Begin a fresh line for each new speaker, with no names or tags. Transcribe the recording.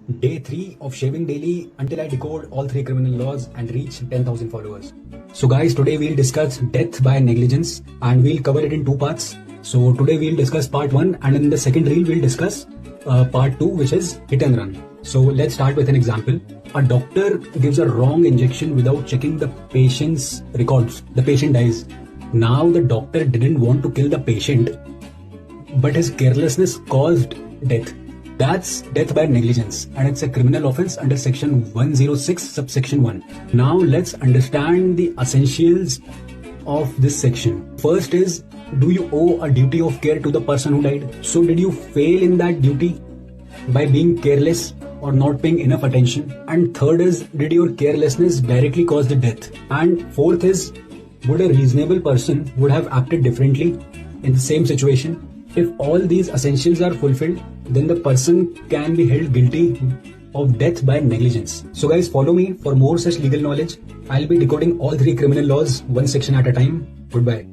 Day 3 of shaving daily until I decode all 3 criminal laws and reach 10,000 followers. So guys, today we'll discuss death by negligence and we'll cover it in 2 parts. So today we'll discuss part 1 and in the second reel we'll discuss part 2, which is hit and run. So let's start with an example. A doctor gives a wrong injection without checking the patient's records. The patient dies. Now the doctor didn't want to kill the patient, but his carelessness caused death. That's death by negligence and it's a criminal offense under section 106 subsection 1. Now let's understand the essentials of this section. First is, do you owe a duty of care to the person who died? So did you fail in that duty by being careless or not paying enough attention? And third is, did your carelessness directly cause the death? And fourth is, would a reasonable person would have acted differently in the same situation? If all these essentials are fulfilled, then the person can be held guilty of death by negligence. So guys, follow me for more such legal knowledge. I'll be decoding all 3 criminal laws one section at a time. Goodbye.